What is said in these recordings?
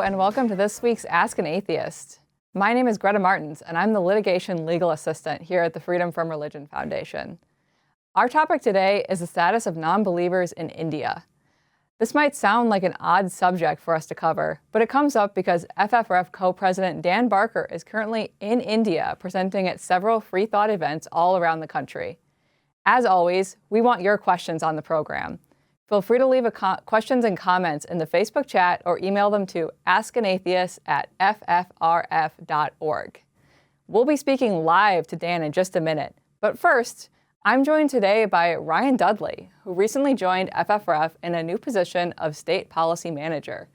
and welcome to this week's Ask an Atheist. My name is Greta Martens, and I'm the litigation legal assistant here at the Freedom from Religion Foundation. Our topic today is the status of non-believers in India. This might sound like an odd subject for us to cover, but it comes up because FFRF Co-President Dan Barker is currently in India presenting at several free thought events all around the country. As always, we want your questions on the program. Feel free to leave questions and comments in the Facebook chat or email them to askanatheist@ffrf.org. We'll be speaking live to Dan in just a minute, but first, I'm joined today by Ryan Dudley, who recently joined FFRF in a new position of State Policy Manager.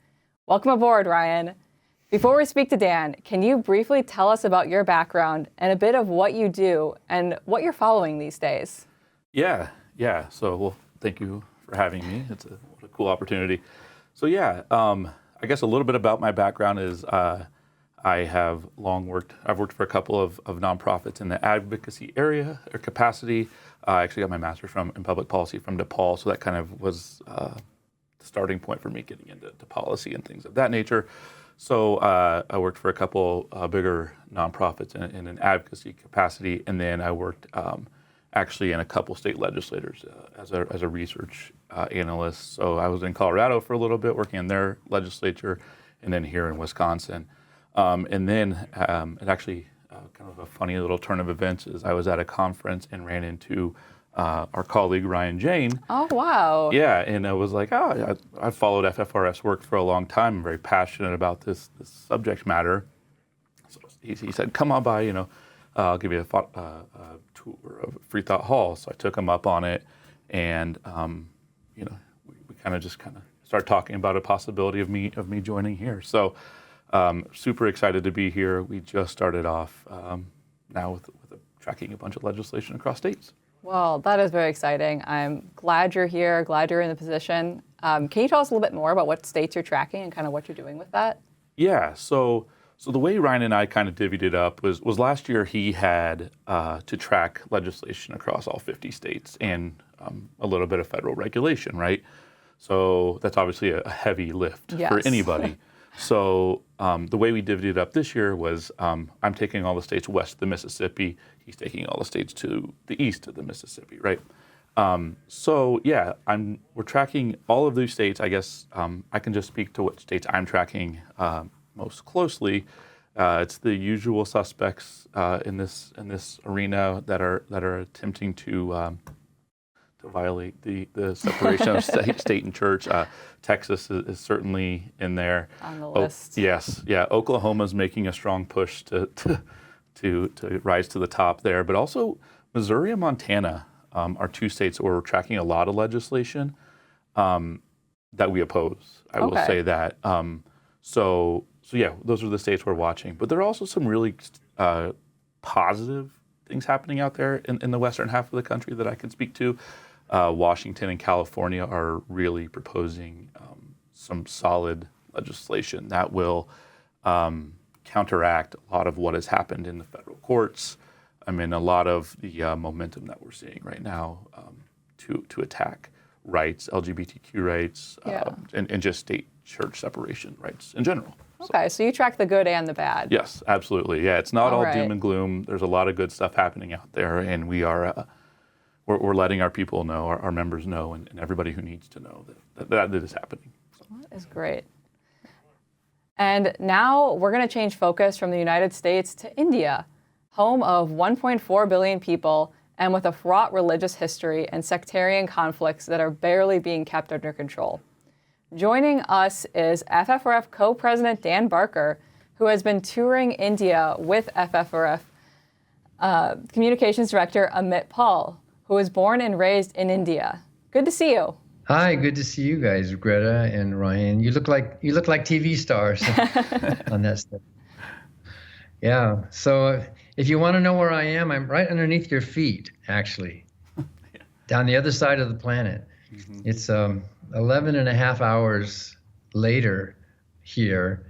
Welcome aboard, Ryan. Before we speak to Dan, can you briefly tell us about your background and a bit of what you do and what you're following these days? Yeah. So, thank you for having me. It's what a cool opportunity. So I guess a little bit about my background is I've worked for a couple of nonprofits in the advocacy area or capacity. I actually got my master's in public policy from DePaul, so that kind of was the starting point for me getting into policy and things of that nature. So I worked for a couple bigger nonprofits in an advocacy capacity, and then I worked actually in a couple state legislators as a research analyst. So I was in Colorado for a little bit working in their legislature, and then here in Wisconsin. And then it actually kind of a funny little turn of events is I was at a conference and ran into our colleague Ryan Jane. Oh, wow. Yeah, and I was like, I've followed FFRF's work for a long time. I'm very passionate about this subject matter. So he said, come on by, I'll give you a tour of Free Thought Hall. So I took him up on it, and we kind of started talking about a possibility of me joining here. So super excited to be here. We just started off now with tracking a bunch of legislation across states. Well, that is very exciting. I'm glad you're here, glad you're in the position. Can you tell us a little bit more about what states you're tracking and kind of what you're doing with that? Yeah, so the way Ryan and I kind of divvied it up was last year he had to track legislation across all 50 states and a little bit of federal regulation, right? So that's obviously a heavy lift for anybody. So the way we divvied it up this year was I'm taking all the states west of the Mississippi. He's taking all the states to the east of the Mississippi, right? We're tracking all of these states. I guess I can just speak to what states I'm tracking most closely. It's the usual suspects in this arena that are attempting to violate the separation of state and church. Texas is certainly in there. On the list. Yes. Oklahoma's making a strong push to rise to the top there, but also Missouri and Montana are two states where we're tracking a lot of legislation that we oppose. I will say that. So those are the states we're watching. But there are also some really positive things happening out there in the western half of the country that I can speak to. Washington and California are really proposing some solid legislation that will counteract a lot of what has happened in the federal courts. I mean, a lot of the momentum that we're seeing right now to attack rights, LGBTQ rights, and just state church separation rights in general. Okay, so you track the good and the bad. Yes, absolutely. Yeah, it's not all doom and gloom. There's a lot of good stuff happening out there, and we are we're letting our people know, our members know, and everybody who needs to know that is happening. So. That is great. And now we're going to change focus from the United States to India, home of 1.4 billion people and with a fraught religious history and sectarian conflicts that are barely being kept under control. Joining us is FFRF Co-President Dan Barker, who has been touring India with FFRF Communications Director Amit Paul, who was born and raised in India. Good to see you. Hi, good to see you guys, Greta and Ryan. You look like TV stars on that stuff. Yeah. So if you want to know where I am, I'm right underneath your feet, actually, down the other side of the planet. Mm-hmm. It's 11 and a half hours later here.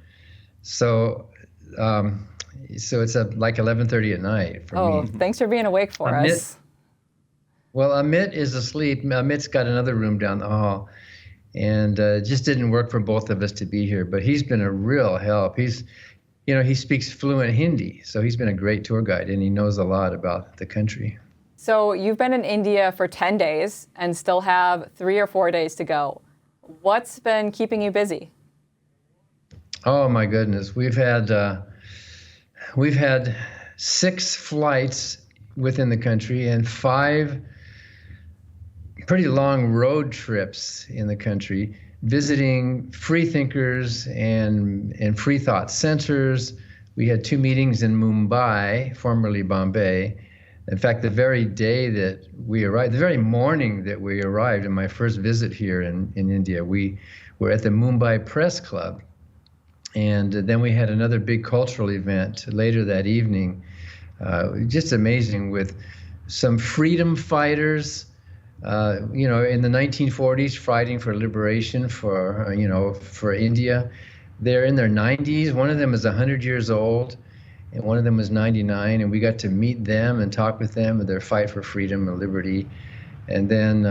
So it's like 11:30 at night for me. Oh, thanks for being awake for us. Well, Amit is asleep. Amit's got another room down the hall. And it just didn't work for both of us to be here. But he's been a real help. He speaks fluent Hindi, so he's been a great tour guide, and he knows a lot about the country. So you've been in India for 10 days and still have 3 or 4 days to go. What's been keeping you busy? Oh my goodness, we've had 6 flights within the country and 5 pretty long road trips in the country, visiting free thinkers and free thought centers. We had 2 meetings in Mumbai, formerly Bombay. In fact, the very day that we arrived, the very morning that we arrived in my first visit here in India, we were at the Mumbai Press Club. And then we had another big cultural event later that evening. Just amazing, with some freedom fighters, in the 1940s, fighting for liberation for India. They're in their 90s. One of them is 100 years old, and one of them was 99, and we got to meet them and talk with them and their fight for freedom and liberty. And then,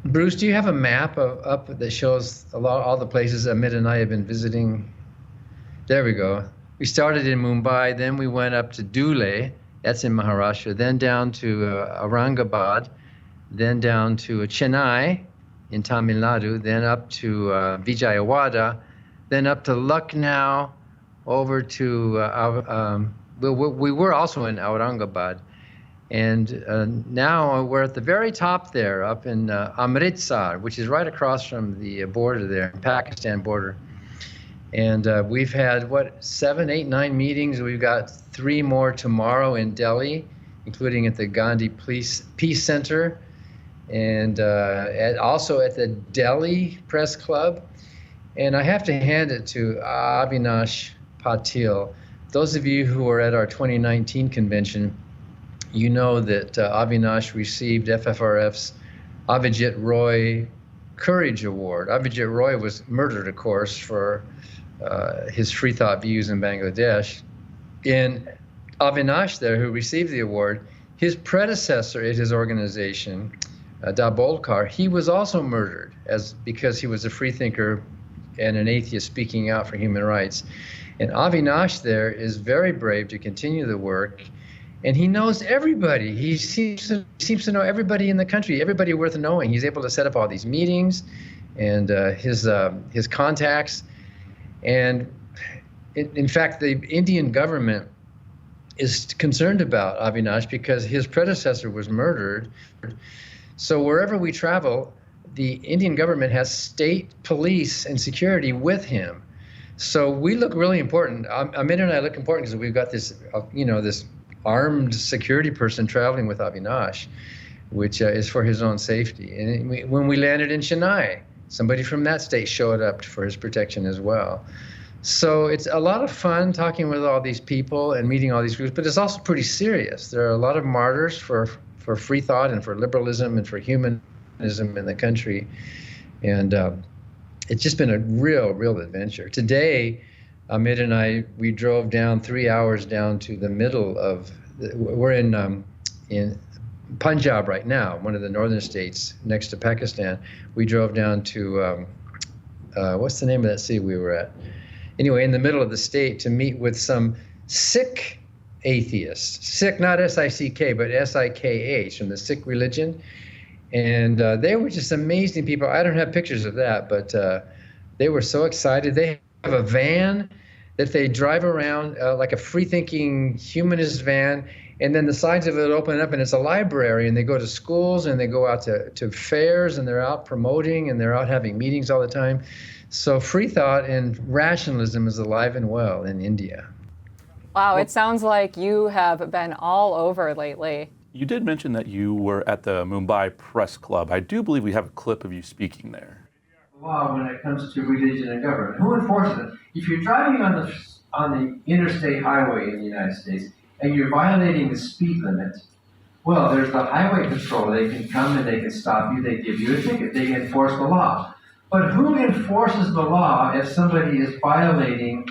Bruce, do you have a map up that shows all the places Amit and I have been visiting? There we go. We started in Mumbai, then we went up to Dudley, that's in Maharashtra, then down to Aurangabad, then down to Chennai in Tamil Nadu, then up to Vijayawada, then up to Lucknow, over to, we were also in Aurangabad. And now we're at the very top there, up in Amritsar, which is right across from the border there, Pakistan border. And we've had, 7, 8, 9 meetings. We've got 3 more tomorrow in Delhi, including at the Gandhi Peace Center, and also at the Delhi Press Club. And I have to hand it to Avinash Patil. Those of you who were at our 2019 convention, you know that Avinash received FFRF's Avijit Roy Courage Award. Avijit Roy was murdered, of course, for his free thought views in Bangladesh. And Avinash there, who received the award, his predecessor at his organization, Dabolkar, he was also murdered because he was a free thinker and an atheist speaking out for human rights. And Avinash there is very brave to continue the work. And he knows everybody. He seems to know everybody in the country, everybody worth knowing. He's able to set up all these meetings and his contacts. And in fact, the Indian government is concerned about Avinash because his predecessor was murdered. So wherever we travel, the Indian government has state police and security with him. So we look really important. Amit and I look important because we've got this, this armed security person traveling with Avinash, which is for his own safety. And when we landed in Chennai, somebody from that state showed up for his protection as well. So it's a lot of fun talking with all these people and meeting all these groups, but it's also pretty serious. There are a lot of martyrs for free thought and for liberalism and for humanism in the country. And it's just been a real adventure. Today, Amit and I, we drove down 3 hours down to the middle of, we're in Punjab right now, one of the northern states next to Pakistan. We drove down to, what's the name of that city we were at? Anyway, in the middle of the state to meet with some Sikh atheists. Sikh, not S-I-C-K, but S-I-K-H, from the Sikh religion. And they were just amazing people. I don't have pictures of that, but they were so excited. They have a van that they drive around, like a free-thinking humanist van, and then the sides of it open up, and it's a library, and they go to schools, and they go out to fairs, and they're out promoting, and they're out having meetings all the time. So free thought and rationalism is alive and well in India. Wow, it sounds like you have been all over lately. You did mention that you were at the Mumbai Press Club. I do believe we have a clip of you speaking there. Law when it comes to religion and government. Who enforces it? If you're driving on the interstate highway in the United States and you're violating the speed limit, well, there's the highway patrol. They can come and they can stop you. They give you a ticket. They enforce the law. But who enforces the law if somebody is violating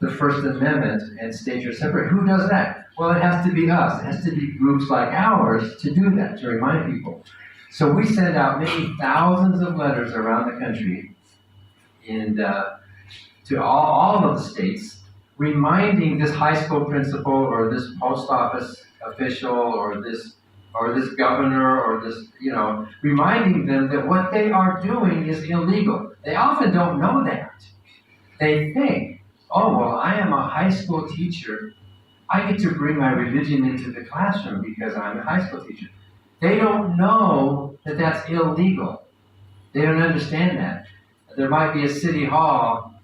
the First Amendment and states are separate? Who does that? Well, it has to be us. It has to be groups like ours to do that, to remind people. So we send out many thousands of letters around the country and to all of the states, reminding this high school principal or this post office official or this governor or this, reminding them that what they are doing is illegal. They often don't know that. They think, oh, well, I am a high school teacher. I get to bring my religion into the classroom because I'm a high school teacher. They don't know that that's illegal. They don't understand that. There might be a city hall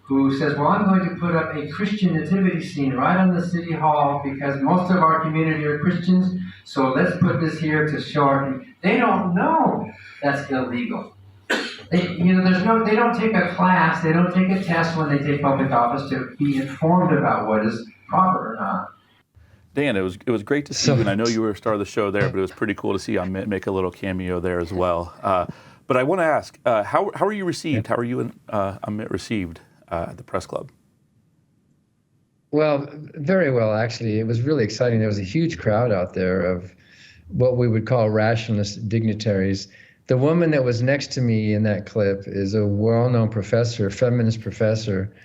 who says, well, I'm going to put up a Christian nativity scene right on the city hall because most of our community are Christians, so let's put this here to show our... They don't know that's illegal. They don't take a class, they don't take a test when they take public office to be informed about what is proper or not. Dan, it was great to see you, and I know you were a star of the show there, but it was pretty cool to see Amit make a little cameo there as well. But I want to ask, how are you received? How are you and Amit received at the press club? Well, very well, actually. It was really exciting. There was a huge crowd out there of what we would call rationalist dignitaries. The woman that was next to me in that clip is a well-known professor, a feminist professor,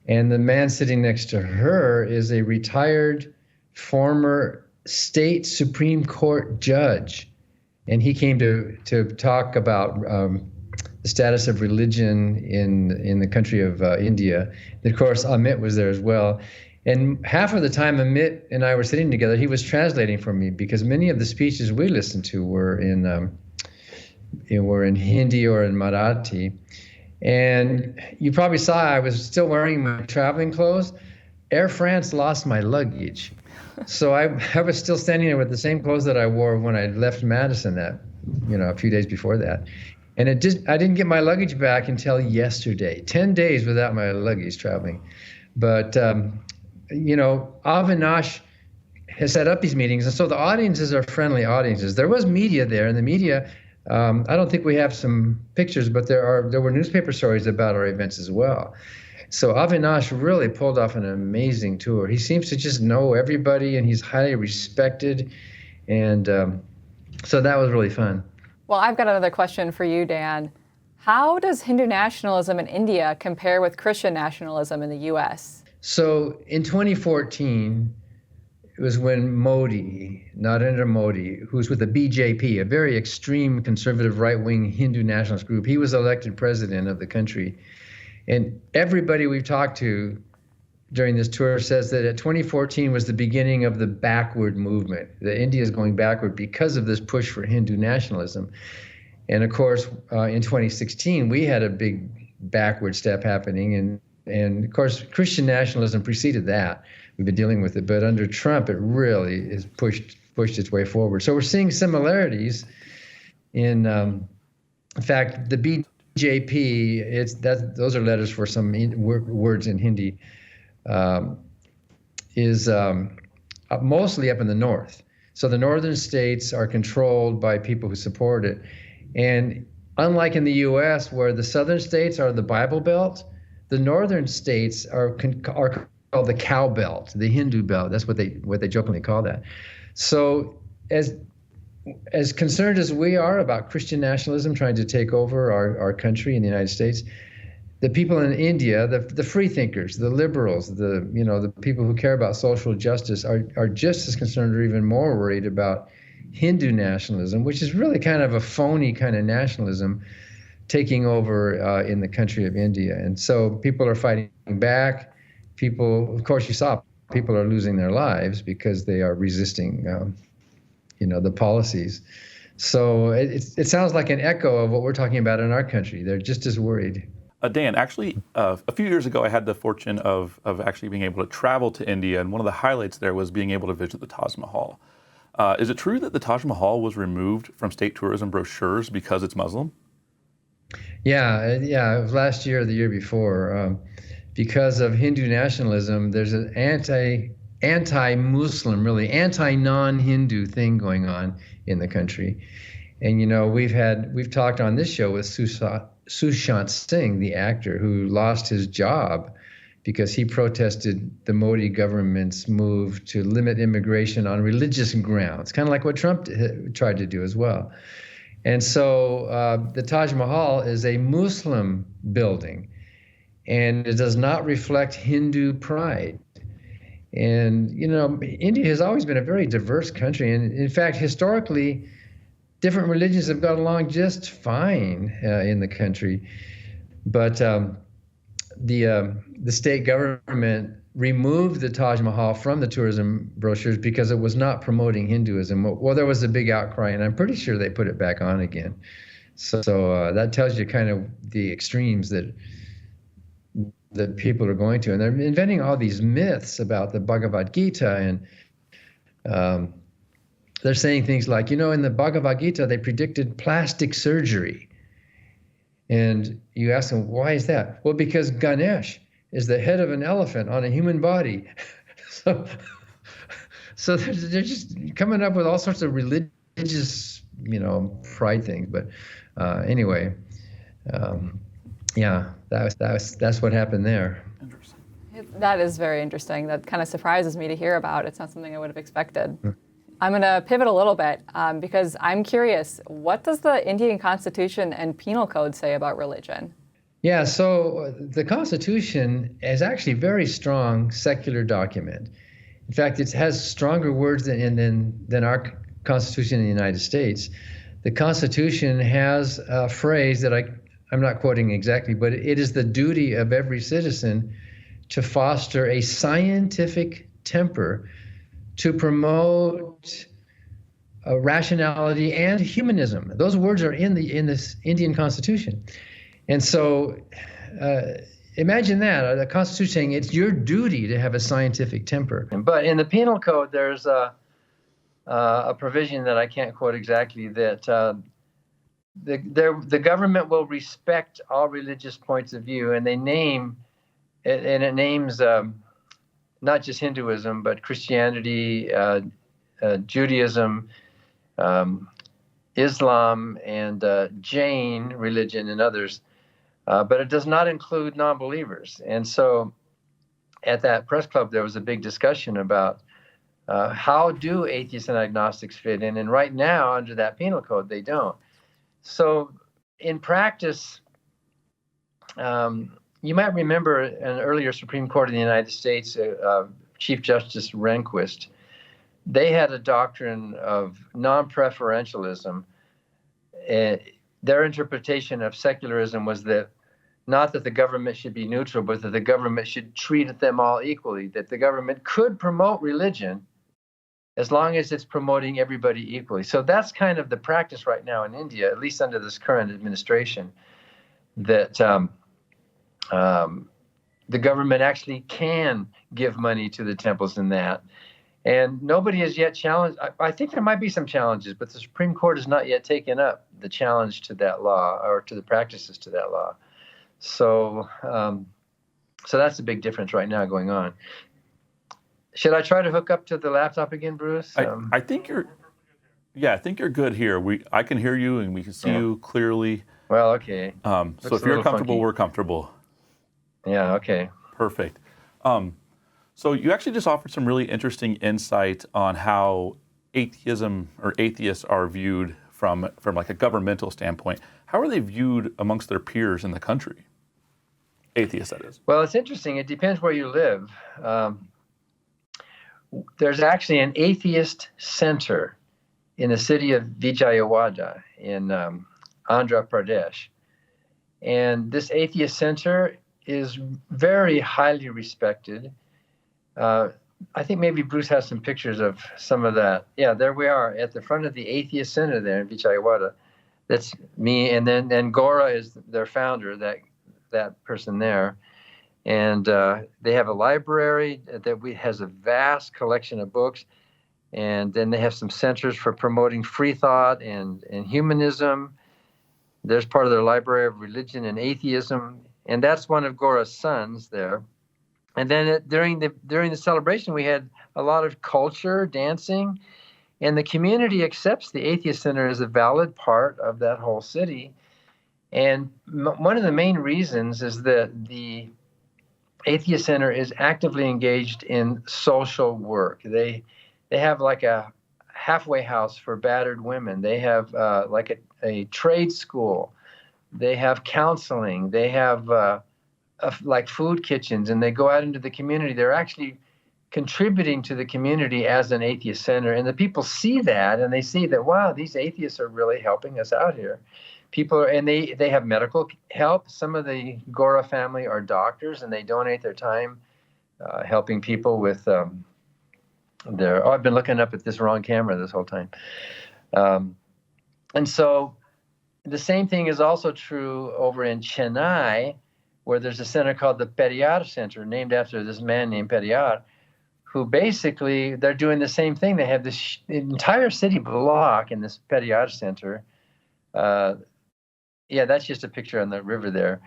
and the man sitting next to her is a retired former state Supreme Court judge. And he came to talk about the status of religion in the country of India. And of course, Amit was there as well. And half of the time Amit and I were sitting together, he was translating for me because many of the speeches we listened to were in Hindi or in Marathi. And you probably saw I was still wearing my traveling clothes. Air France lost my luggage. So I was still standing there with the same clothes that I wore when I left Madison a few days before that. And I didn't get my luggage back until yesterday, 10 days without my luggage traveling. But, Avinash has set up these meetings. And so the audiences are friendly audiences. There was media there, and the media, I don't think we have some pictures, but there were newspaper stories about our events as well. So Avinash really pulled off an amazing tour. He seems to just know everybody, and he's highly respected. And so that was really fun. Well, I've got another question for you, Dan. How does Hindu nationalism in India compare with Christian nationalism in the U.S.? So in 2014, it was when Modi, Narendra Modi, who's with the BJP, a very extreme conservative right-wing Hindu nationalist group, he was elected president of the country. And everybody we've talked to during this tour says that 2014 was the beginning of the backward movement, that India is going backward because of this push for Hindu nationalism. And of course, in 2016, we had a big backward step happening. And of course, Christian nationalism preceded that. We've been dealing with it. But under Trump, it really has pushed its way forward. So we're seeing similarities in fact, the BJP, those are letters for some words in Hindi, is mostly up in the north. So the northern states are controlled by people who support it. And unlike in the U.S., where the southern states are the Bible Belt, the northern states are called the Cow Belt, the Hindu Belt. That's what they jokingly call that. So as concerned as we are about Christian nationalism trying to take over our country in the United States, the people in India, the free thinkers, the liberals, the people who care about social justice are just as concerned or even more worried about Hindu nationalism, which is really kind of a phony kind of nationalism taking over in the country of India. And so people are fighting back. People, of course, you saw people are losing their lives because they are resisting the policies. So it sounds like an echo of what we're talking about in our country. They're just as worried. Dan, actually, a few years ago, I had the fortune of actually being able to travel to India, and one of the highlights there was being able to visit the Taj Mahal. Is it true that the Taj Mahal was removed from state tourism brochures because it's Muslim? Yeah, it was last year or the year before. Because of Hindu nationalism, there's an anti-Muslim, really anti-non-Hindu thing going on in the country. And we've talked on this show with Sushant Singh, the actor who lost his job because he protested the Modi government's move to limit immigration on religious grounds, kind of like what Trump tried to do as well. And so the Taj Mahal is a Muslim building, and it does not reflect Hindu pride. And, you know, India has always been a very diverse country. And in fact, historically, different religions have got along just fine in the country. But the state government removed the Taj Mahal from the tourism brochures because it was not promoting Hinduism. Well, there was a big outcry, and I'm pretty sure they put it back on again. So that tells you kind of the extremes that people are going to. And they're inventing all these myths about the Bhagavad Gita, and they're saying things like, you know, in the Bhagavad Gita, they predicted plastic surgery. And you ask them, why is that? Well, because Ganesh is the head of an elephant on a human body. so they're just coming up with all sorts of religious, you know, pride things. But anyway, yeah, that's what happened there. Interesting. That is very interesting. That kind of surprises me to hear about. It's not something I would have expected. I'm going to pivot a little bit because I'm curious, what does the Indian Constitution and Penal Code say about religion? Yeah, so the Constitution is actually a very strong secular document. In fact, it has stronger words than our Constitution in the United States. The Constitution has a phrase that I'm not quoting exactly, but it is the duty of every citizen to foster a scientific temper to promote rationality and humanism. Those words are in this Indian Constitution. And so imagine that, the Constitution saying it's your duty to have a scientific temper. But in the Penal Code, there's a provision that I can't quote exactly, that the government will respect all religious points of view, and it names not just Hinduism, but Christianity, Judaism, Islam, and Jain religion, and others. But it does not include non-believers. And so at that press club, there was a big discussion about how do atheists and agnostics fit in? And right now, under that penal code, they don't. So in practice, you might remember an earlier Supreme Court in the United States, Chief Justice Rehnquist, they had a doctrine of non-preferentialism. Their interpretation of secularism was that not that the government should be neutral, but that the government should treat them all equally, that the government could promote religion as long as it's promoting everybody equally. So that's kind of the practice right now in India, at least under this current administration, that the government actually can give money to the temples in that. And nobody has yet challenged. I think there might be some challenges, but the Supreme Court has not yet taken up the challenge to that law or to the practices to that law. So that's a big difference right now going on. Should I try to hook up to the laptop again, Bruce? I think you're good here. I can hear you and we can see you clearly. Well, okay. So if you're comfortable, we're comfortable. Yeah, okay. Perfect. So you actually just offered some really interesting insight on how atheism or atheists are viewed from like a governmental standpoint. How are they viewed amongst their peers in the country? Atheists, that is. Well, it's interesting. It depends where you live. There's actually an atheist center in the city of Vijayawada in Andhra Pradesh. And this atheist center is very highly respected. I think maybe Bruce has some pictures of some of that. Yeah, there we are at the front of the atheist center there in Vijayawada. That's me, and then Gora is their founder, that person there. And they have a library that has a vast collection of books. And then they have some centers for promoting freethought and humanism. There's part of their library of religion and atheism. And that's one of Gora's sons there. And then during the celebration, we had a lot of culture, dancing, and the community accepts the Atheist Center as a valid part of that whole city. And one of the main reasons is that the Atheist Center is actively engaged in social work. They have like a halfway house for battered women. They have like a trade school. They have counseling. They have like food kitchens, and they go out into the community. They're actually contributing to the community as an atheist center. And the people see that, and they see that, wow, these atheists are really helping us out here. And they have medical help. Some of the Gora family are doctors, and they donate their time helping people with I've been looking up at this wrong camera this whole time. And so the same thing is also true over in Chennai, where there's a center called the Periyar Center, named after this man named Periyar, who basically, they're doing the same thing. They have this entire city block in this Periyar Center. Yeah, that's just a picture on the river there.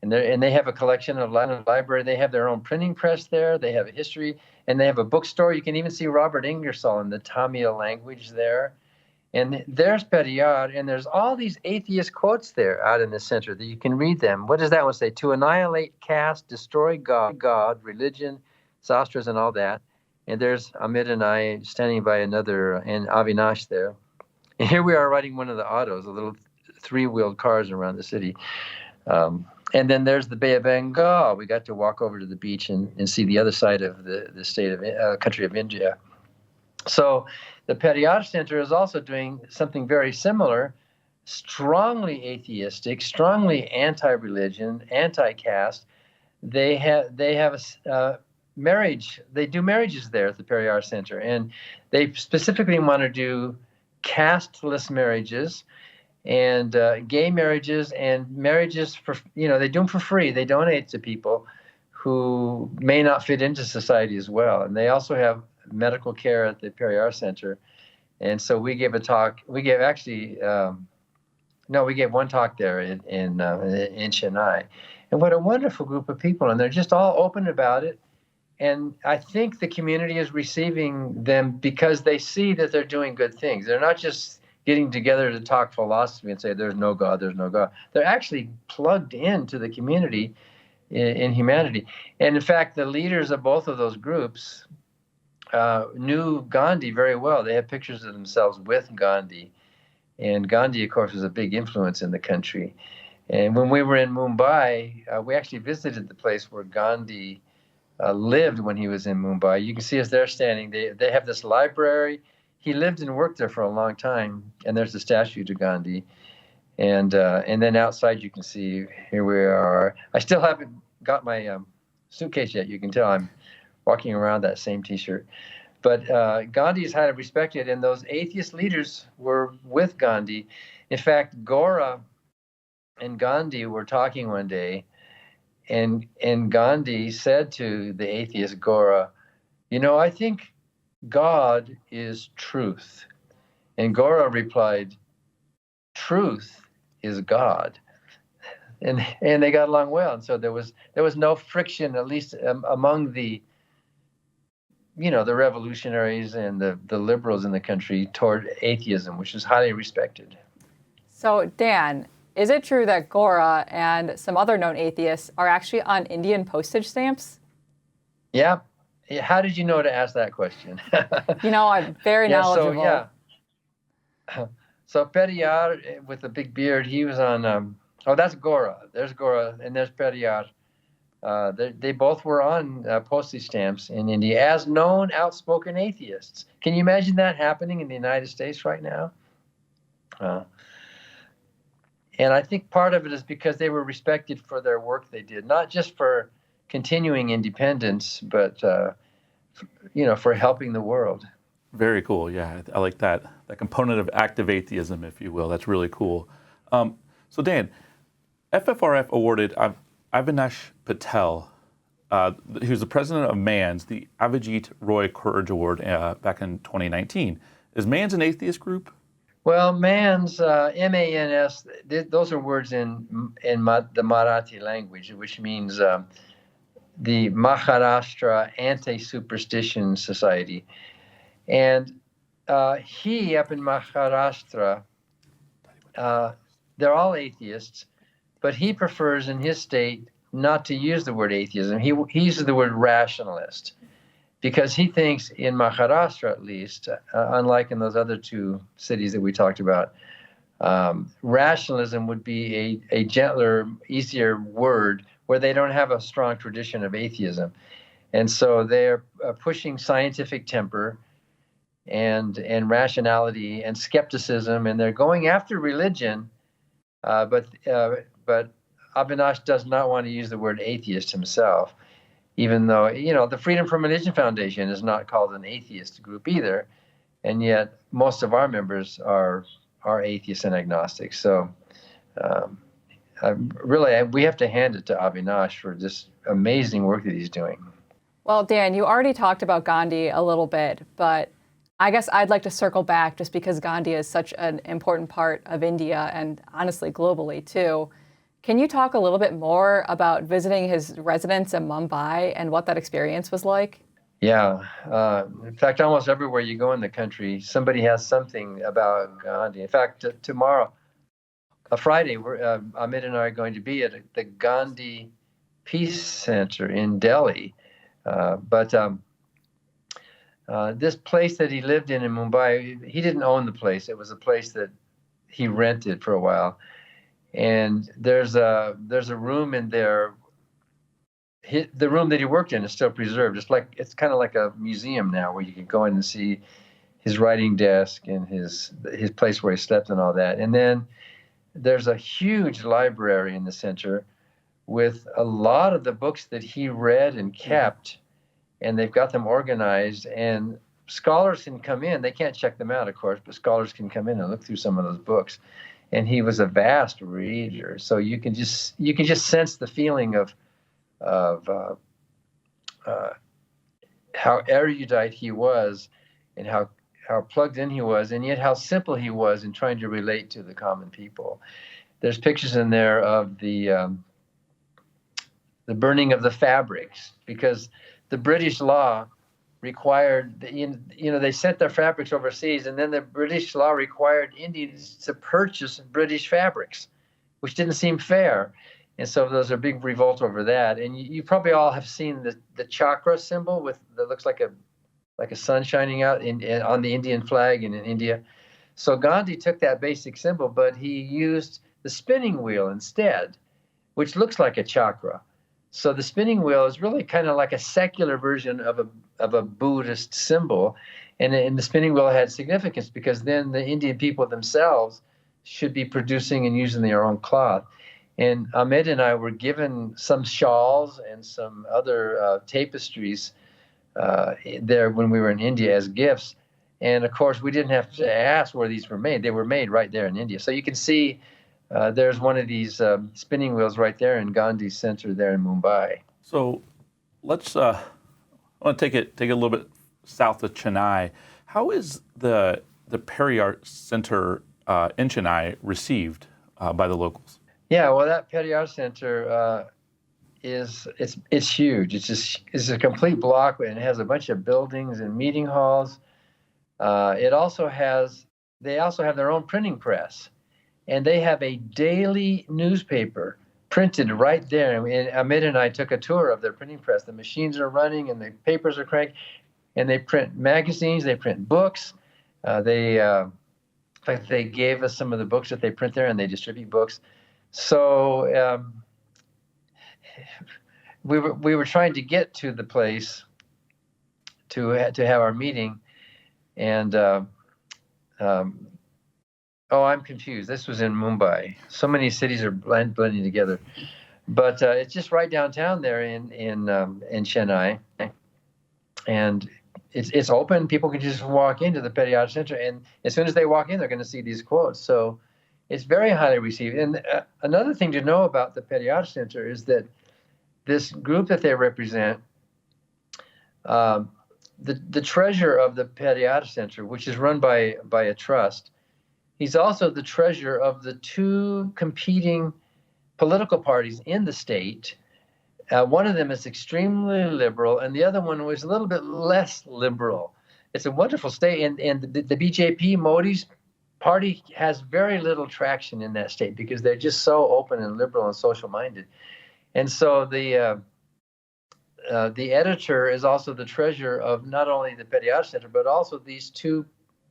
And they have a collection of library. They have their own printing press there. They have a history, and they have a bookstore. You can even see Robert Ingersoll in the Tamil language there. And there's Periyar, and there's all these atheist quotes there out in the center that you can read them. What does that one say? To annihilate caste, destroy God, religion, sastras, and all that. And there's Amit and I standing by another, and Avinash there. And here we are riding one of the autos, a little three-wheeled cars around the city. And then there's the Bay of Bengal. We got to walk over to the beach and see the other side of the state of country of India. So the Periyar Center is also doing something very similar, strongly atheistic, strongly anti-religion, anti-caste. They have a marriage. They do marriages there at the Periyar Center, and they specifically want to do casteless marriages and gay marriages and marriages for, they do them for free. They donate to people who may not fit into society as well. And they also have medical care at the Periyar Center. And so we gave a talk. We gave one talk there in Chennai. And what a wonderful group of people. And they're just all open about it. And I think the community is receiving them because they see that they're doing good things. They're not just getting together to talk philosophy and say, there's no God, there's no God. They're actually plugged into the community in humanity. And in fact, the leaders of both of those groups knew Gandhi very well. They have pictures of themselves with Gandhi. And Gandhi, of course, was a big influence in the country. And when we were in Mumbai, we actually visited the place where Gandhi lived when he was in Mumbai. You can see us there standing. They have this library. He lived and worked there for a long time, and there's a statue to Gandhi. And then outside you can see, here we are. I still haven't got my suitcase yet. You can tell I'm walking around that same T-shirt. But Gandhi is highly respected, and those atheist leaders were with Gandhi. In fact, Gora and Gandhi were talking one day, and Gandhi said to the atheist Gora, I think God is truth. And Gora replied, truth is God. And they got along well. And so there was no friction, at least among the revolutionaries and the liberals in the country toward atheism, which is highly respected. So Dan, is it true that Gora and some other known atheists are actually on Indian postage stamps? Yeah. How did you know to ask that question? I'm very knowledgeable. So Periyar with the big beard, he was on, that's Gora. There's Gora and there's Periyar. They both were on postage stamps in India as known outspoken atheists. Can you imagine that happening in the United States right now? And I think part of it is because they were respected for their work they did, not just for continuing independence, but for helping the world. Very cool. Yeah, I like that component of active atheism, if you will. That's really cool. So Dan, FFRF awarded Avinash Patel, who's the president of MANS, the Avijit Roy Courage Award back in 2019. Is MANS an atheist group? Well, MANS, M-A-N-S, those are words in the Marathi language, which means the Maharashtra Anti-Superstition Society. And he, up in Maharashtra, they're all atheists, but he prefers in his state not to use the word atheism. He uses the word rationalist, because he thinks in Maharashtra, at least, unlike in those other two cities that we talked about, Rationalism would be a gentler, easier word where they don't have a strong tradition of atheism. And so they're pushing scientific temper and rationality and skepticism, and they're going after religion, but Avinash does not want to use the word atheist himself, even though, the Freedom from Religion Foundation is not called an atheist group either, and yet most of our members are atheists and agnostics. So we have to hand it to Avinash for this amazing work that he's doing. Well, Dan, you already talked about Gandhi a little bit, but I guess I'd like to circle back just because Gandhi is such an important part of India and honestly globally too. Can you talk a little bit more about visiting his residence in Mumbai and what that experience was like? Yeah. In fact, almost everywhere you go in the country, somebody has something about Gandhi. In fact, tomorrow, Friday, Amit and I are going to be at the Gandhi Peace Center in Delhi. This place that he lived in Mumbai, he didn't own the place. It was a place that he rented for a while. And there's a room in there. The room that he worked in is still preserved. It's kind of like a museum now, where you can go in and see his writing desk and his place where he slept and all that. And then there's a huge library in the center with a lot of the books that he read and kept, and they've got them organized. And scholars can come in. They can't check them out, of course, but scholars can come in and look through some of those books. And he was a vast reader, so you can just sense the feeling of how erudite he was, and how plugged in he was, and yet how simple he was in trying to relate to the common people. There's pictures in there of the burning of the fabrics, because the British law required, they sent their fabrics overseas, and then the British law required Indians to purchase British fabrics, which didn't seem fair. And so there's a big revolt over that. And you probably all have seen the chakra symbol that looks like a sun shining out on the Indian flag in India. So Gandhi took that basic symbol, but he used the spinning wheel instead, which looks like a chakra. So the spinning wheel is really kind of like a secular version of a Buddhist symbol. And the spinning wheel had significance because then the Indian people themselves should be producing and using their own cloth. And Amit and I were given some shawls and some other tapestries there when we were in India as gifts. And of course, we didn't have to ask where these were made. They were made right there in India. So you can see there's one of these spinning wheels right there in Gandhi's center there in Mumbai. So let's, I want to take it a little bit south of Chennai. How is the Periyar Center in Chennai received by the locals? Yeah, well, that Periyar Center it's huge. It's a complete block, and it has a bunch of buildings and meeting halls. They also have their own printing press, and they have a daily newspaper printed right there. And Amit and I took a tour of their printing press. The machines are running, and the papers are cranked, and they print magazines, they print books. In fact, they gave us some of the books that they print there, and they distribute books. So we were trying to get to the place to have our meeting, and I'm confused. This was in Mumbai. So many cities are blending together, but it's just right downtown there in Chennai, and it's open. People can just walk into the Periyar Center, and as soon as they walk in, they're going to see these quotes. So it's very highly received. And another thing to know about the Periyar Center is that this group that they represent, the treasurer of the Periyar Center, which is run by a trust, he's also the treasurer of the two competing political parties in the state. One of them is extremely liberal, and the other one was a little bit less liberal. It's a wonderful state, and the BJP, Modi's party, has very little traction in that state because they're just so open and liberal and social-minded. And so the editor is also the treasurer of not only the Periyar Center, but also these two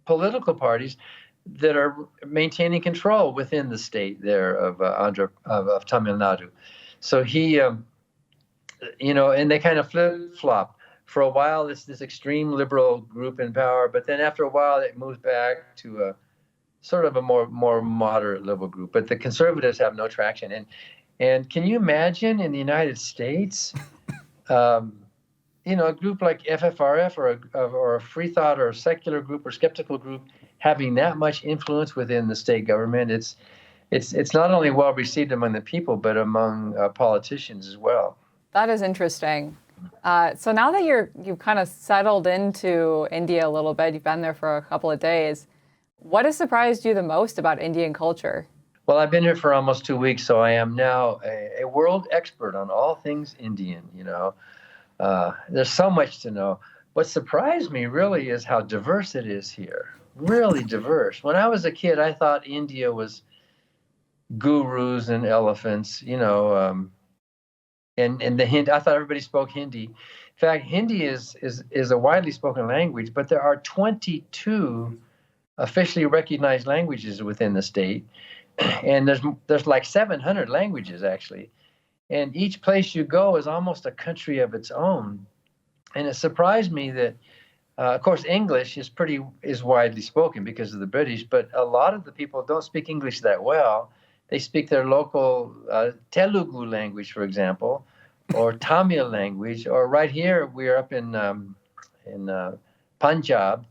political parties that are maintaining control within the state there of Tamil Nadu. So he, and they kind of flip-flop. For a while, this extreme liberal group in power, but then after a while, it moves back to a sort of a more moderate liberal group. But the conservatives have no traction. And can you imagine in the United States, a group like FFRF or a freethought or a secular group or skeptical group having that much influence within the state government? It's not only well received among the people, but among politicians as well. That is interesting. So now that you've kind of settled into India a little bit, you've been there for a couple of days, what has surprised you the most about Indian culture? Well, I've been here for almost 2 weeks, so I am now a world expert on all things Indian, There's so much to know. What surprised me really is how diverse it is here. Really diverse. When I was a kid, I thought India was gurus and elephants, and the Hindi. I thought everybody spoke Hindi. In fact, Hindi is a widely spoken language, but there are 22 officially recognized languages within the state, and there's like 700 languages actually, and each place you go is almost a country of its own. And it surprised me that, of course, English is widely spoken because of the British, but a lot of the people don't speak English that well. They speak their local Telugu language, for example, or Tamil language, or right here we're up in Punjab,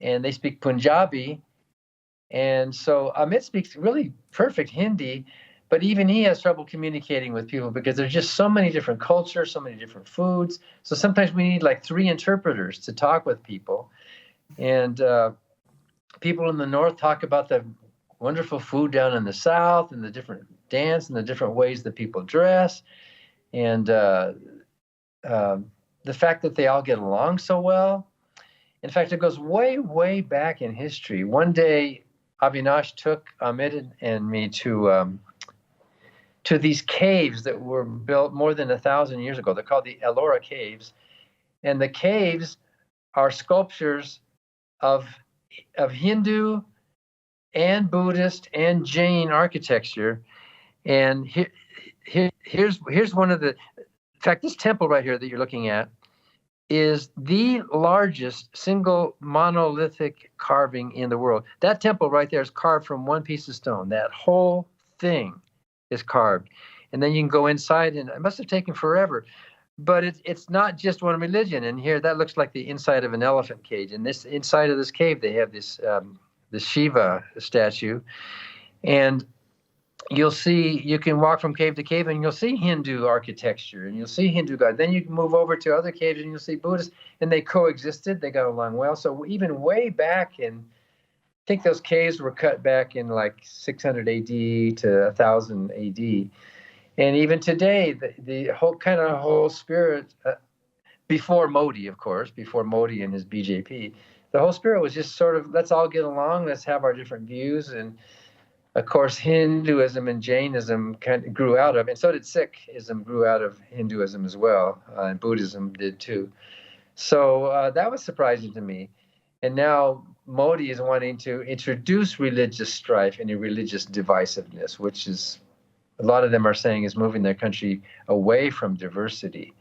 and they speak Punjabi. And so Amit speaks really perfect Hindi, but even he has trouble communicating with people because there's just so many different cultures, so many different foods. So sometimes we need like 3 interpreters to talk with people. And people in the north talk about the wonderful food down in the south and the different dance and the different ways that people dress. And the fact that they all get along so well. In fact, it goes way, way back in history. One day, Avinash took Amit and me to these caves that were built more than 1,000 years ago. They're called the Ellora Caves. And the caves are sculptures of Hindu and Buddhist and Jain architecture. And here's one of the, in fact, this temple right here that you're looking at is the largest single monolithic carving in the world. That temple right there is carved from one piece of stone. That whole thing is carved. And then you can go inside, and it must have taken forever. But it's not just one religion. And here, that looks like the inside of an elephant cage. And this inside of this cave, they have this Shiva statue. And you can walk from cave to cave and you'll see Hindu architecture and you'll see Hindu gods. Then you can move over to other caves and you'll see Buddhist, and they coexisted. They got along well. So even way back I think those caves were cut back in like 600 AD to 1000 AD. And even today, the whole spirit, before Modi, of course, before Modi and his BJP, the whole spirit was just sort of, let's all get along, let's have our different views. And of course, Hinduism and Jainism kind of grew out of, and so did Sikhism grew out of Hinduism as well, and Buddhism did too. So that was surprising to me. And now Modi is wanting to introduce religious strife and religious divisiveness, which is, a lot of them are saying, is moving their country away from diversity.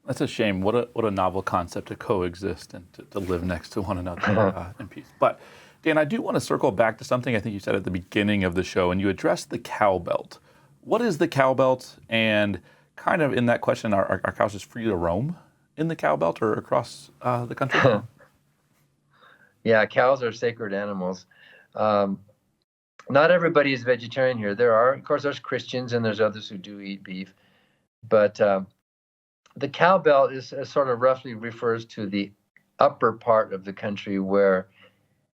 That's a shame. What a novel concept to coexist and to live next to one another in peace. But Dan, I do want to circle back to something I think you said at the beginning of the show, and you addressed the cow belt. What is the cow belt? And kind of in that question, are cows just free to roam in the cow belt or across the country? Yeah, cows are sacred animals. Not everybody is vegetarian here. Of course, there's Christians and there's others who do eat beef. But the cow belt is sort of roughly refers to the upper part of the country where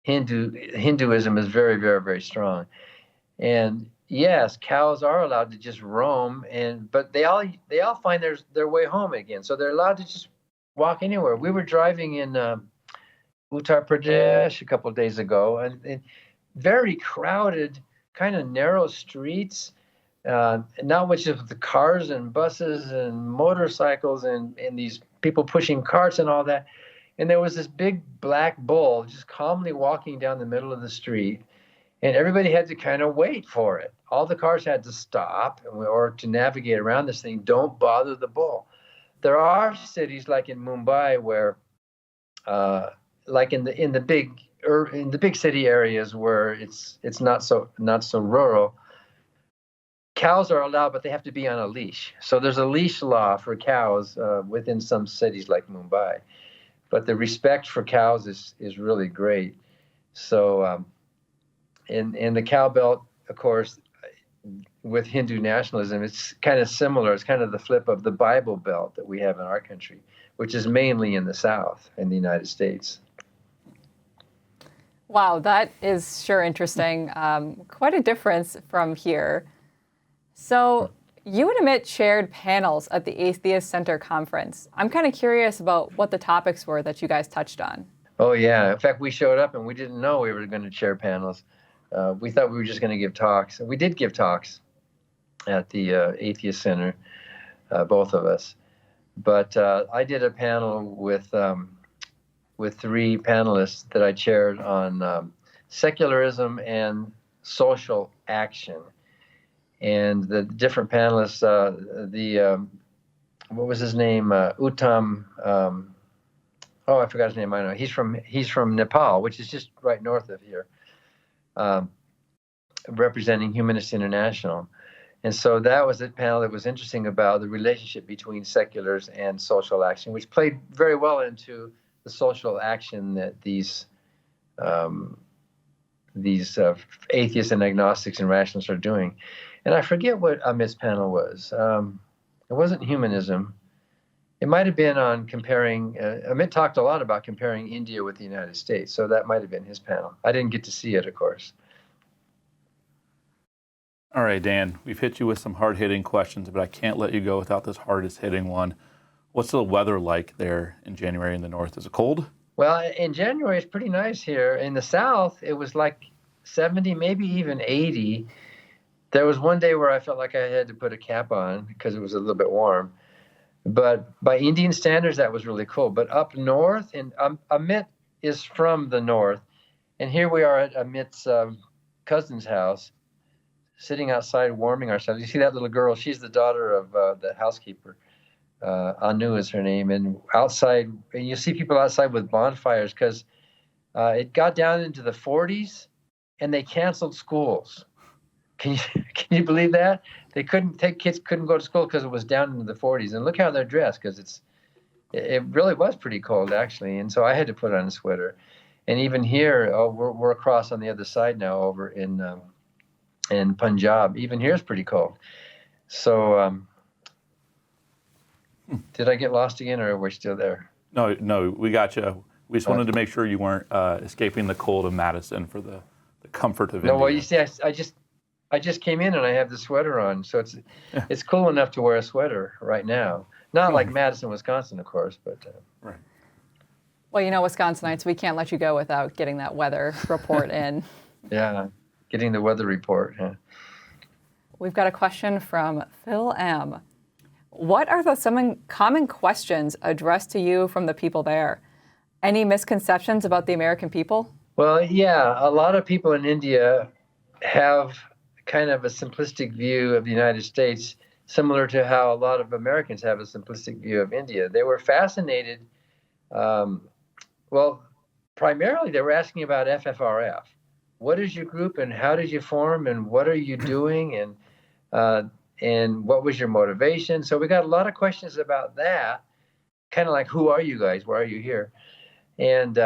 Hinduism is very, very, very strong. And yes, cows are allowed to just roam, but they all find their way home again. So they're allowed to just walk anywhere. We were driving in Uttar Pradesh a couple of days ago, and very crowded, kind of narrow streets, not much of the cars and buses and motorcycles and these people pushing carts and all that. And there was this big black bull just calmly walking down the middle of the street. And everybody had to kind of wait for it. All the cars had to stop or to navigate around this thing. Don't bother the bull. There are cities like in Mumbai where, like in the big city areas where it's not so rural, cows are allowed, but they have to be on a leash. So there's a leash law for cows within some cities like Mumbai. But the respect for cows is really great. So in the cow belt, of course, with Hindu nationalism, it's kind of similar. It's kind of the flip of the Bible Belt that we have in our country, which is mainly in the South in the United States. Wow, that is sure interesting. Quite a difference from here. So you and Amit shared panels at the Atheist Center conference. I'm kind of curious about what the topics were that you guys touched on. Oh, yeah. In fact, we showed up and we didn't know we were going to share panels. We thought we were just going to give talks. And we did give talks at the Atheist Center, both of us. But I did a panel with 3 panelists that I chaired on secularism and social action. And the different panelists, what was his name? Uttam. I forgot his name. I know he's from Nepal, which is just right north of here, representing Humanist International. And so that was a panel that was interesting about the relationship between seculars and social action, which played very well into the social action that these atheists and agnostics and rationalists are doing. And I forget what Amit's panel was. It wasn't humanism. It might have been on comparing, Amit talked a lot about comparing India with the United States, so that might have been his panel. I didn't get to see it, of course. All right, Dan, we've hit you with some hard-hitting questions, but I can't let you go without this hardest-hitting one. What's the weather like there in January in the north? Is it cold? Well, in January, it's pretty nice here. In the south, it was like 70, maybe even 80. There was one day where I felt like I had to put a cap on because it was a little bit warm. But by Indian standards, that was really cool. But up north, and Amit is from the north, and here we are at Amit's cousin's house, sitting outside warming ourselves. You see that little girl? She's the daughter of the housekeeper. Anu is her name. And outside, and you see people outside with bonfires because it got down into the 40s, and they canceled schools. Can you believe that? Kids couldn't go to school because it was down into the 40s. And look how they're dressed, because it really was pretty cold, actually. And so I had to put on a sweater. And even here, we're across on the other side now over in Punjab. Even here it's pretty cold. So did I get lost again, or are we still there? No, we got you. We just wanted to make sure you weren't escaping the cold of Madison for the comfort of India. No, well, you see, I just came in and I have the sweater on, so it's cool enough to wear a sweater right now. Not like Madison, Wisconsin, of course, but right. Well, Wisconsinites, we can't let you go without getting that weather report in. Yeah, getting the weather report. Yeah. We've got a question from Phil M. What are some common questions addressed to you from the people there? Any misconceptions about the American people? Well, yeah, a lot of people in India have kind of a simplistic view of the United States, similar to how a lot of Americans have a simplistic view of India. They were fascinated. Primarily they were asking about FFRF. What is your group and how did you form and what are you doing and what was your motivation? So we got a lot of questions about that, kind of like, who are you guys? Why are you here? And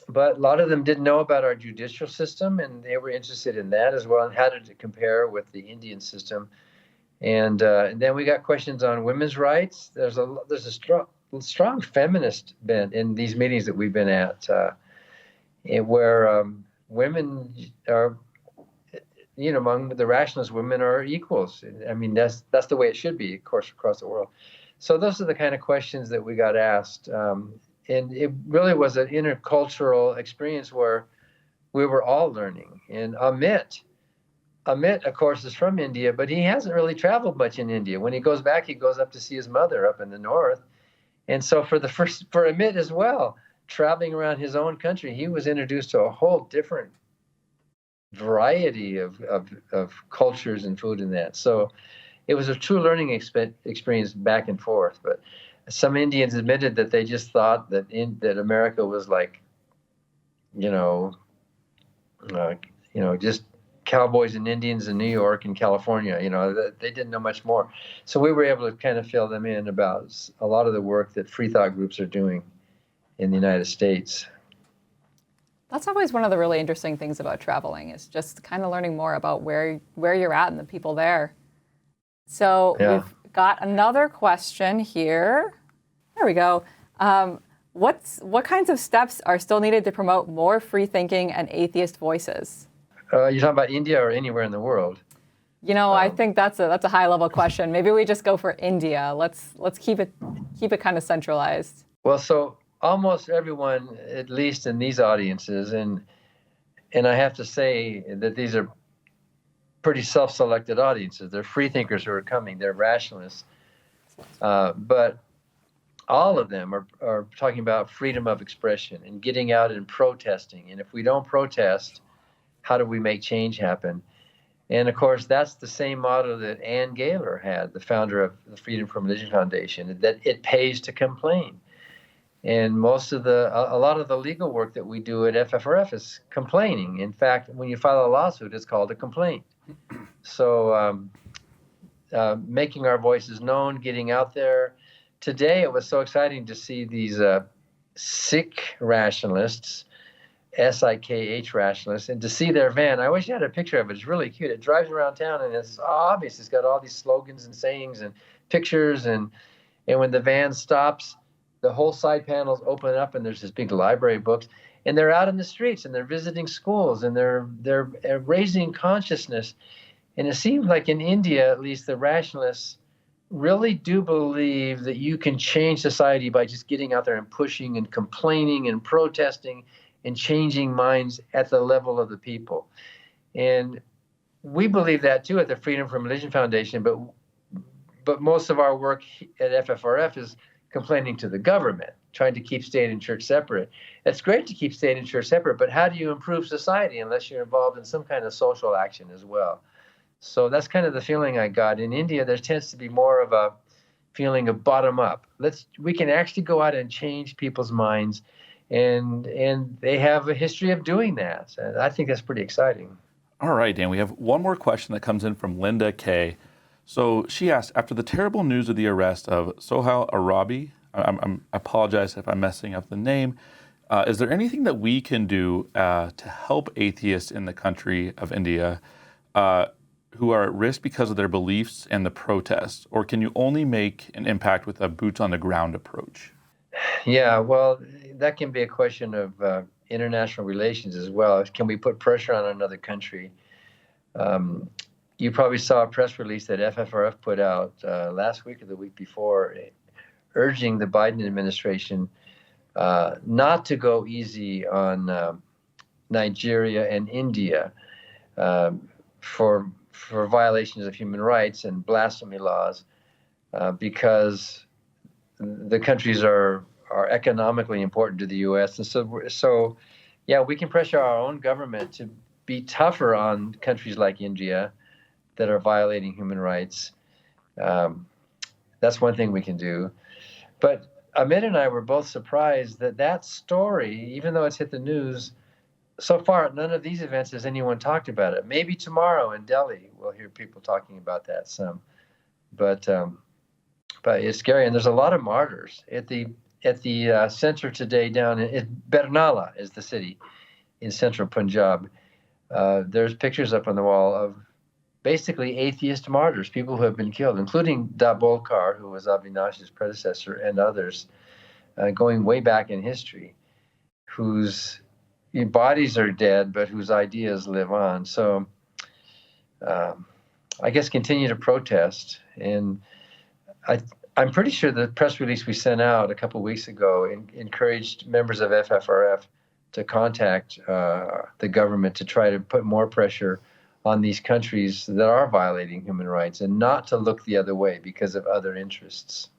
but a lot of them didn't know about our judicial system, and they were interested in that as well, and how did it compare with the Indian system. And then we got questions on women's rights. There's a strong feminist bent in these meetings that we've been at, where women are, among the rationalists, women are equals. I mean, that's the way it should be, of course, across the world. So those are the kind of questions that we got asked. And it really was an intercultural experience where we were all learning. And Amit, of course, is from India, but he hasn't really traveled much in India. When he goes back, he goes up to see his mother up in the north. And so for Amit as well, traveling around his own country, he was introduced to a whole different variety of cultures and food in that. So it was a true learning experience back and forth. But some Indians admitted that they just thought that that America was like, you know, just cowboys and Indians in New York and California. They didn't know much more. So we were able to kind of fill them in about a lot of the work that freethought groups are doing in the United States. That's always one of the really interesting things about traveling, is just kind of learning more about where you're at and the people there. So we've got another question here. There we go. What kinds of steps are still needed to promote more free thinking and atheist voices? You're talking about India or anywhere in the world? I think that's a high level question. Maybe we just go for India. Let's keep it kind of centralized. Well, so almost everyone, at least in these audiences, and I have to say that these are pretty self-selected audiences. They're free thinkers who are coming. They're rationalists, but all of them are talking about freedom of expression and getting out and protesting. And if we don't protest, how do we make change happen? And of course, that's the same motto that Ann Gaylor had, the founder of the Freedom from Religion Foundation, that it pays to complain. And a lot of the legal work that we do at FFRF is complaining. In fact, when you file a lawsuit, it's called a complaint. So making our voices known, getting out there. Today, it was so exciting to see these Sikh rationalists, SIKH rationalists, and to see their van. I wish you had a picture of it. It's really cute. It drives around town, and it's obvious. It's got all these slogans and sayings and pictures. And when the van stops, the whole side panels open up, and there's this big library of books. And they're out in the streets, and they're visiting schools, and they're raising consciousness. And it seems like in India, at least, the rationalists really do believe that you can change society by just getting out there and pushing and complaining and protesting and changing minds at the level of the people. And we believe that too at the Freedom from Religion Foundation, but most of our work at FFRF is complaining to the government, trying to keep state and church separate. It's great to keep state and church separate, but how do you improve society unless you're involved in some kind of social action as well? So that's kind of the feeling I got. In India, there tends to be more of a feeling of bottom up. We can actually go out and change people's minds, and they have a history of doing that. And I think that's pretty exciting. All right, Dan, we have one more question that comes in from Linda K. So she asked, after the terrible news of the arrest of Sohail Arabi, I apologize if I'm messing up the name, is there anything that we can do to help atheists in the country of India who are at risk because of their beliefs and the protests, or can you only make an impact with a boots-on-the-ground approach? Yeah, well, that can be a question of international relations as well. Can we put pressure on another country? You probably saw a press release that FFRF put out last week or the week before, urging the Biden administration not to go easy on Nigeria and India for violations of human rights and blasphemy laws, because the countries are economically important to the U.S. And so, yeah, we can pressure our own government to be tougher on countries like India that are violating human rights. That's one thing we can do. But Amit and I were both surprised that story, even though it's hit the news, so far, none of these events has anyone talked about it. Maybe tomorrow in Delhi, we'll hear people talking about that some. But it's scary, and there's a lot of martyrs at the center today. Down in Bernala is the city in central Punjab. There's pictures up on the wall of basically atheist martyrs, people who have been killed, including Dabolkar, who was Avinash's predecessor, and others, going way back in history, whose bodies are dead, but whose ideas live on. So I guess continue to protest. And I'm pretty sure the press release we sent out a couple of weeks ago encouraged members of FFRF to contact the government to try to put more pressure on these countries that are violating human rights and not to look the other way because of other interests.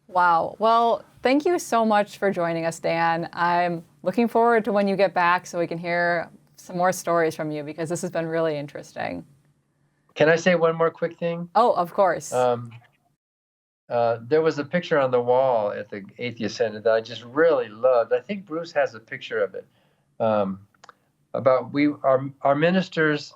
Wow. Well, thank you so much for joining us, Dan. I'm looking forward to when you get back so we can hear some more stories from you because this has been really interesting. Can I say one more quick thing? Oh, of course. There was a picture on the wall at the Atheist Center that I just really loved. I think Bruce has a picture of it. About our ministers.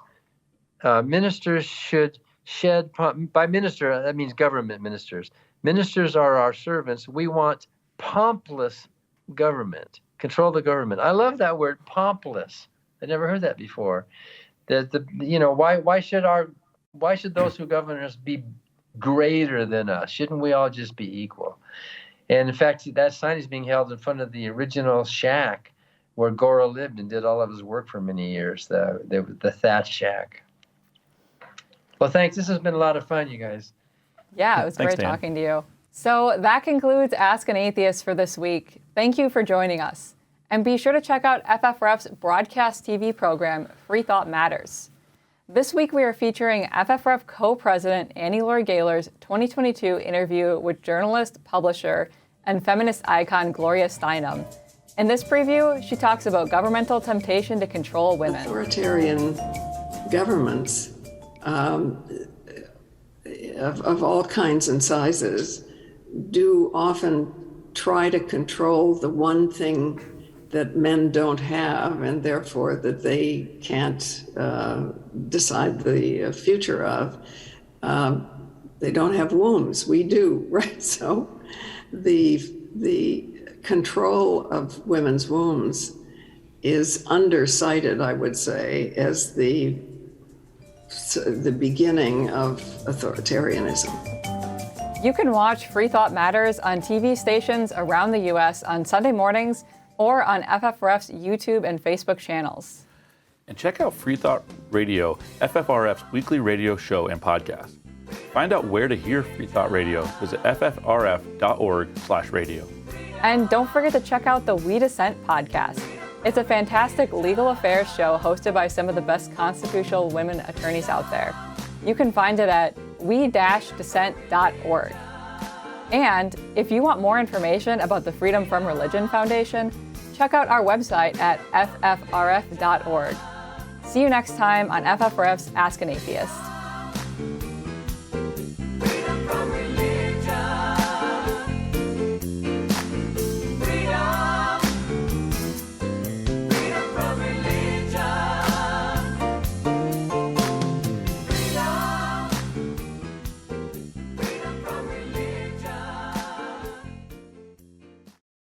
Ministers should shed, by minister, that means government ministers. Ministers are our servants. We want pompless government. Control the government. I love that word, pompless. I never heard that before. Why should those who govern us be greater than us? Shouldn't we all just be equal? And in fact, that sign is being held in front of the original shack where Gora lived and did all of his work for many years, the thatch shack. Well, thanks. This has been a lot of fun, you guys. Yeah, it was great talking to you. So that concludes Ask an Atheist for this week. Thank you for joining us. And be sure to check out FFRF's broadcast TV program, Freethought Matters. This week we are featuring FFRF Co-President Annie Laurie Gaylor's 2022 interview with journalist, publisher, and feminist icon Gloria Steinem. In this preview, she talks about governmental temptation to control women. Authoritarian governments of all kinds and sizes do often try to control the one thing that men don't have, and therefore that they can't decide the future of. They don't have wombs. We do, right? So the control of women's wombs is undercited, I would say, as the beginning of authoritarianism. You can watch Freethought Matters on TV stations around the U.S. on Sunday mornings or on FFRF's YouTube and Facebook channels. And check out Freethought Radio, FFRF's weekly radio show and podcast. Find out where to hear Freethought Radio. Visit ffrf.org/radio. And don't forget to check out the We Dissent podcast. It's a fantastic legal affairs show hosted by some of the best constitutional women attorneys out there. You can find it at we-dissent.org. And if you want more information about the Freedom from Religion Foundation, check out our website at ffrf.org. See you next time on FFRF's Ask an Atheist.